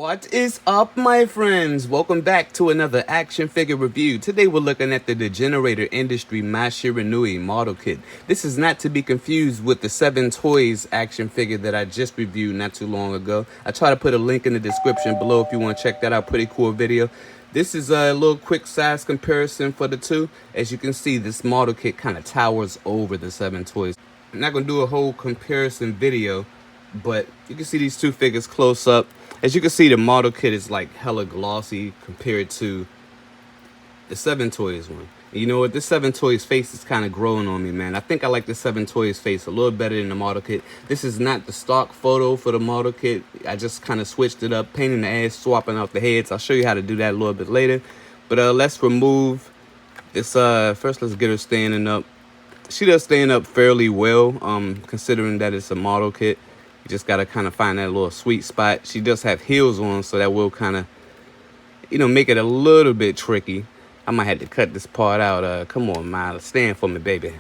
What is up, my friends? Welcome back to another action figure review. Today we're looking at the Degenerator Industry Mai SHIRANUI model kit. This is not to be confused with the SevenToys action figure that I just reviewed not too long ago. I try to put a link in the description below if you want to check that out. Pretty cool video. This is a little quick size comparison for the two. As you can see, this model kit kind of towers over the SevenToys. I'm not going to do a whole comparison video, but you can see these two figures close up. As you can see, the model kit is like hella glossy compared to the SevenToys one. And you know what? This SevenToys face is kind of growing on me, man. I think I like the SevenToys face a little better than the model kit. This is not the stock photo for the model kit. I just kind of switched it up, painting the ass, swapping out the heads. I'll show you how to do that a little bit later. But let's remove this. First, let's get her standing up. She does stand up fairly well, considering that it's a model kit. You just got to kind of find that little sweet spot. She does have heels on, so that will kind of, make it a little bit tricky. I might have to cut this part out. Come on, Miles. Stand for me, baby.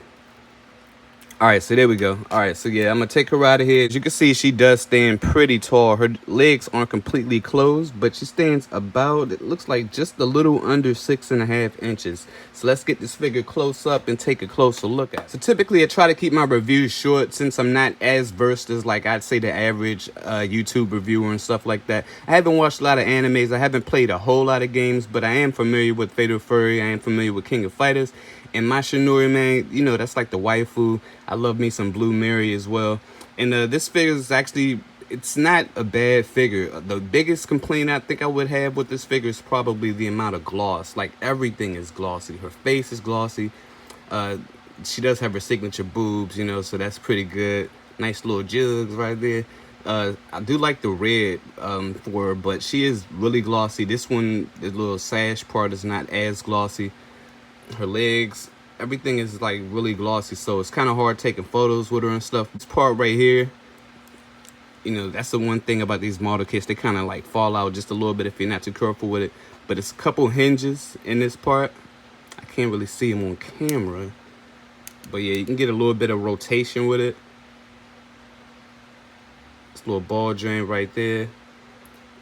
All right, so there we go. All right, so yeah, I'm going to take her out of here. As you can see, she does stand pretty tall. Her legs aren't completely closed, but she stands about, it looks like just a little under 6.5 inches. So let's get this figure close up and take a closer look at it. So typically, I try to keep my reviews short since I'm not as versed as, like, I'd say the average YouTube reviewer and stuff like that. I haven't watched a lot of animes. I haven't played a whole lot of games, but I am familiar with Fatal Fury. I am familiar with King of Fighters. And Mai SHIRANUI, man, that's like the waifu. I love me some Blue Mary as well. And this figure is actually, it's not a bad figure. The biggest complaint I think I would have with this figure is probably the amount of gloss. Like, everything is glossy. Her face is glossy. She does have her signature boobs, so that's pretty good. Nice little jugs right there. I do like the red for her, but she is really glossy. This one, the little sash part is not as glossy. Her legs, everything is like really glossy, so it's kind of hard taking photos with her and stuff. This part right here, that's the one thing about these model kits. They kind of like fall out just a little bit if you're not too careful with it. But it's a couple hinges in this part. I can't really see them on camera, but yeah, you can get a little bit of rotation with it. This little ball joint right there,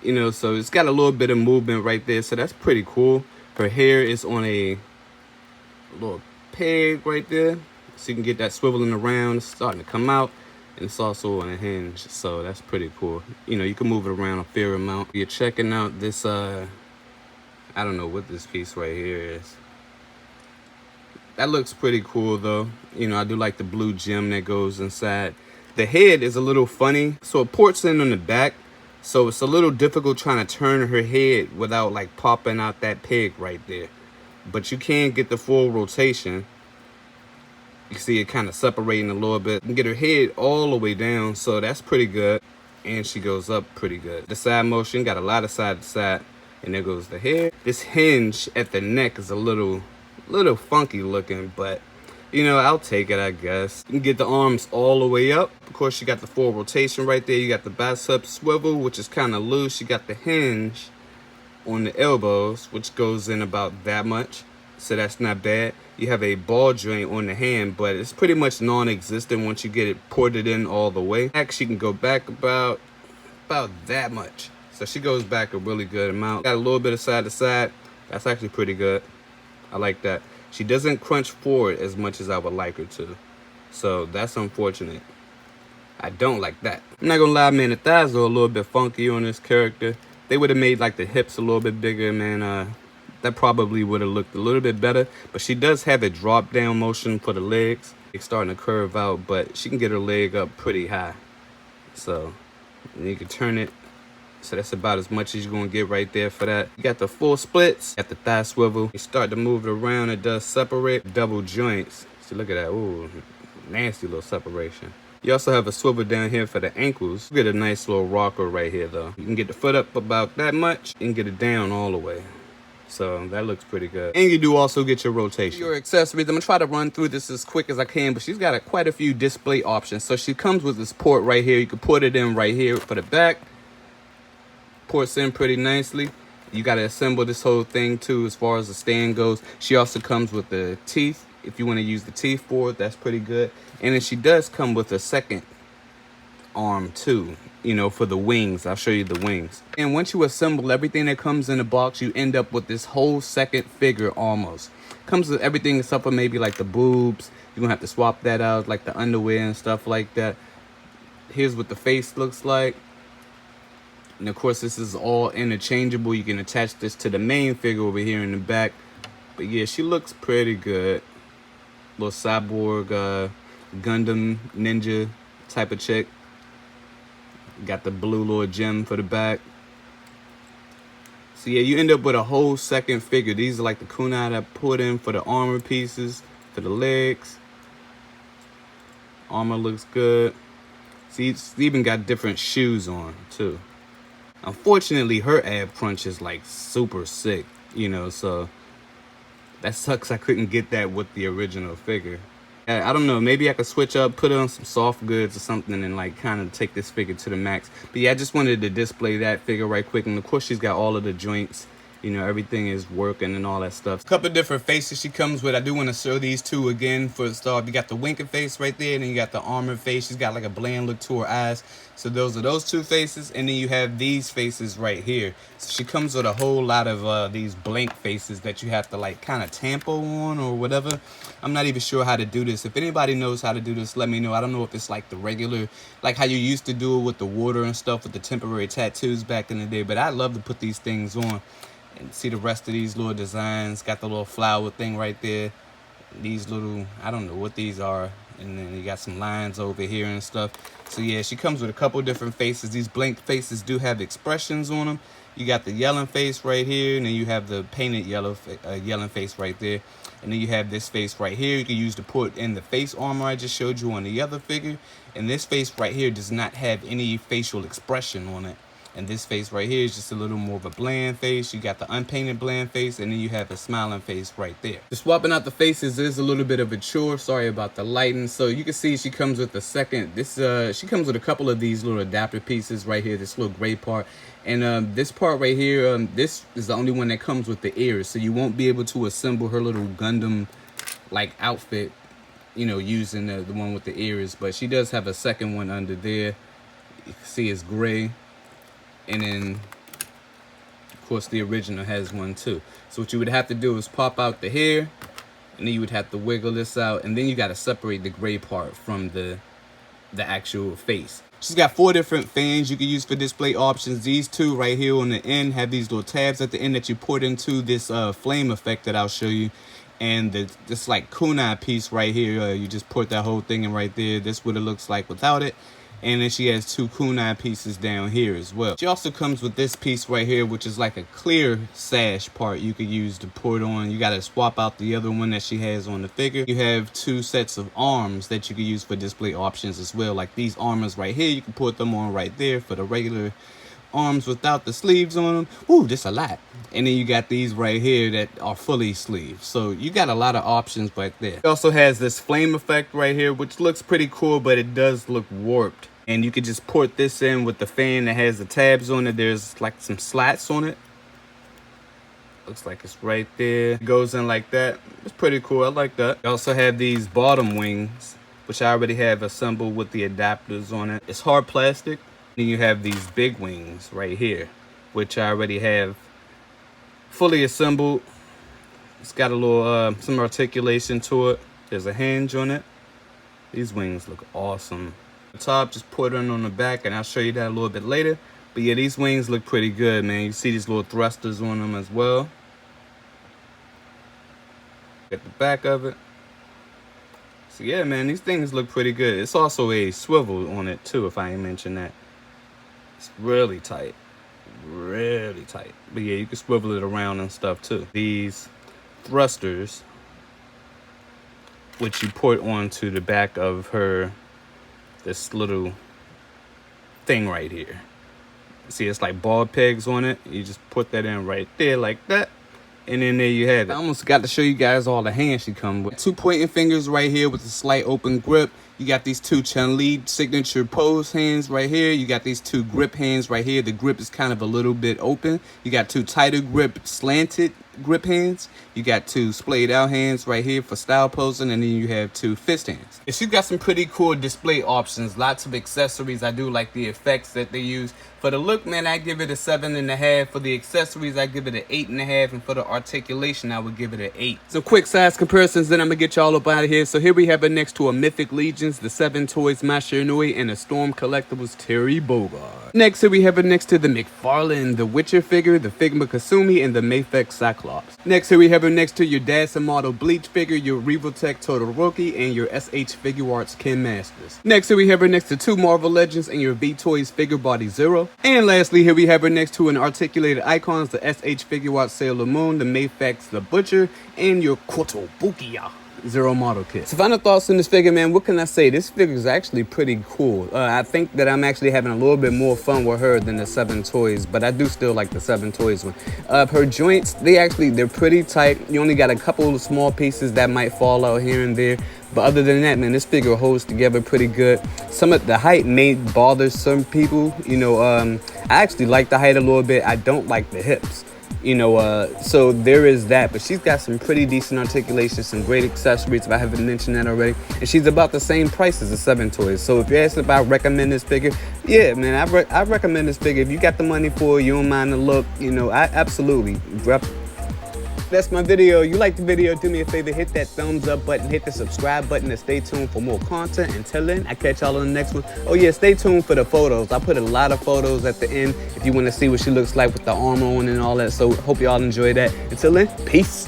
so it's got a little bit of movement right there, so that's pretty cool. Her hair is on a little peg right there, so you can get that swiveling around. It's starting to come out, and it's also on a hinge, so that's pretty cool. You can move it around a fair amount. You're checking out this I don't know what this piece right here is. That looks pretty cool though. I do like the blue gem that goes inside. The head is a little funny, so it ports in on the back, so it's a little difficult trying to turn her head without like popping out that peg right there. But you can get the full rotation. You can see it kind of separating a little bit. You can get her head all the way down, so that's pretty good. And she goes up pretty good. The side motion, got a lot of side to side. And there goes the hair. This hinge at the neck is a little funky looking, but I'll take it, I guess. You can get the arms all the way up. Of course, you got the full rotation right there. You got the bicep swivel, which is kind of loose. You got the hinge on the elbows, which goes in about that much, so that's not bad. You have a ball joint on the hand, but it's pretty much non-existent once you get it ported in all the way. Actually, you can go back about that much, so she goes back a really good amount. Got a little bit of side to side. That's actually pretty good. I like that. She doesn't crunch forward as much as I would like her to, so that's unfortunate. I don't like that. I'm not gonna lie, man, the thighs are a little bit funky on this character. They would have made like the hips a little bit bigger, man. That probably would have looked a little bit better. But she does have a drop down motion for the legs. It's starting to curve out, but she can get her leg up pretty high. So you can turn it. So that's about as much as you're gonna get right there for that. You got the full splits, got the thigh swivel. You start to move it around, it does separate. Double joints. So look at that. Ooh, nasty little separation. You also have a swivel down here for the ankles. You get a nice little rocker right here though. You can get the foot up about that much and get it down all the way. So that looks pretty good. And you do also get your rotation. Your accessories, I'm gonna try to run through this as quick as I can, but she's got quite a few display options. So she comes with this port right here. You can put it in right here for the back. Ports in pretty nicely. You gotta assemble this whole thing too as far as the stand goes. She also comes with the teeth. If you want to use the teeth for it, that's pretty good. And then she does come with a second arm too. you know, for the wings. I'll show you the wings. And once you assemble everything that comes in the box, you end up with this whole second figure almost. Comes with everything except for maybe like the boobs. You're gonna have to swap that out, like the underwear and stuff like that. Here's what the face looks like. And of course, this is all interchangeable. You can attach this to the main figure over here in the back. But yeah, she looks pretty good. Little cyborg, Gundam ninja type of chick. Got the blue little gem for the back. So yeah, you end up with a whole second figure. These are like the kunai that I put in for the armor pieces, for the legs. Armor looks good. See, it's even got different shoes on too. Unfortunately, her ab crunch is like super sick, you know, so that sucks I couldn't get that with the original figure. I don't know, maybe I could switch up, put on some soft goods or something and like kind of take this figure to the max. But yeah, I just wanted to display that figure right quick. And of course she's got all of the joints, you know, everything is working and all that stuff. A couple different faces she comes with. I do want to show these two again for the start. You got the winking face right there, and then you got the armored face. She's got like a bland look to her eyes. So those are those two faces, and then you have these faces right here. So she comes with a whole lot of these blank faces that you have to like kind of tampo on or whatever. I'm not even sure how to do this. If anybody knows how to do this, let me know. I don't know if it's like the regular, like how you used to do it with the water and stuff with the temporary tattoos back in the day. But I love to put these things on. And see the rest of these little designs. Got the little flower thing right there. These little, I don't know what these are. And then you got some lines over here and stuff. So yeah, she comes with a couple different faces. These blank faces do have expressions on them. You got the yelling face right here, and then you have the painted yelling face right there. And then you have this face right here. You can use to put in the face armor I just showed you on the other figure. And this face right here does not have any facial expression on it. And this face right here is just a little more of a bland face. You got the unpainted bland face, and then you have a smiling face right there. Just swapping out the faces is a little bit of a chore. Sorry about the lighting. So you can see she comes with the second. She comes with a couple of these little adapter pieces right here. This little gray part, and this part right here. This is the only one that comes with the ears. So you won't be able to assemble her little Gundam like outfit, you know, using the one with the ears. But she does have a second one under there. You can see it's gray. And then, of course, the original has one too. So what you would have to do is pop out the hair, and then you would have to wiggle this out, and then you got to separate the gray part from the actual face. She's got 4 different fans you can use for display options. These two right here on the end have these little tabs at the end that you put into this flame effect that I'll show you. And this like kunai piece right here, you just put that whole thing in right there. This is what it looks like without it. And then she has 2 kunai pieces down here as well. She also comes with this piece right here, which is like a clear sash part you could use to put on. You got to swap out the other one that she has on the figure. You have 2 sets of arms that you can use for display options as well. Like these armors right here, you can put them on right there for the regular arms without the sleeves on them. Ooh, just a lot. And then you got these right here that are fully sleeved. So you got a lot of options right there. It also has this flame effect right here, which looks pretty cool, but it does look warped. And you could just put this in with the fan that has the tabs on it. There's like some slats on it. Looks like it's right there. It goes in like that. It's pretty cool. I like that. You also have these bottom wings, which I already have assembled with the adapters on it. It's hard plastic. Then you have these big wings right here, which I already have fully assembled. It's got a little some articulation to it. There's a hinge on it. These wings look awesome. The top, just put it on the back, and I'll show you that a little bit later. But yeah, these wings look pretty good, man. You see these little thrusters on them as well. At the back of it. So yeah, man, these things look pretty good. It's also a swivel on it too, if I ain't mention that. It's really tight. Really tight. But yeah, you can swivel it around and stuff too. These thrusters, which you put onto the back of her, this little thing right here. See, it's like ball pegs on it. You just put that in right there like that. And then there you have it. I almost got to show you guys all the hands she comes with. 2 pointing fingers right here with a slight open grip. You got these 2 Chun-Li signature pose hands right here. You got these 2 grip hands right here. The grip is kind of a little bit open. You got 2 tighter grip slanted grip hands. You got 2 splayed out hands right here for style posing, and then you have 2 fist hands. And she's got some pretty cool display options, lots of accessories. I do like the effects that they use. For the look, man, I give it a 7.5. For the accessories, I give it an 8.5. And for the articulation, I would give it an 8. Some quick size comparisons, then I'm gonna get y'all up out of here. So here we have it next to a Mythic Legions, the SevenToys Mai SHIRANUI, and a Storm Collectibles Terry Bogard. Next, here we have it next to the McFarlane, the Witcher figure, the Figma Kasumi, and the Mafex Cyclops. Next, here we have it next to your Dancing Model Bleach figure, your Revoltech Total Rookie, and your SH Figure Arts Ken Masters. Next, here we have it next to 2 Marvel Legends and your V-Toys Figure Body Zero. And lastly, here we have her next to an articulated icons, the SH Figure Arts Sailor Moon, the Mafex the Butcher, and your Kotobukiya Zero model kit. So final thoughts on this figure, man, what can I say? This figure is actually pretty cool. I think that I'm actually having a little bit more fun with her than the SevenToys, but I do still like the SevenToys one. Her joints, they're pretty tight. You only got a couple of small pieces that might fall out here and there. But other than that, man, this figure holds together pretty good. Some of the height may bother some people. I actually like the height a little bit. I don't like the hips. So there is that, but she's got some pretty decent articulation, some great accessories, if I haven't mentioned that already, and she's about the same price as the SevenToys. So if you're asking if I recommend this figure, yeah, man, I recommend this figure. If you got the money for it, you don't mind the look, I absolutely. That's my video. You like the video, do me a favor, hit that thumbs up button, hit the subscribe button to stay tuned for more content. Until then, I catch y'all on the next one. Oh yeah, stay tuned for the photos. I put a lot of photos at the end if you want to see what she looks like with the armor on and all that. So hope y'all enjoy that. Until then, peace.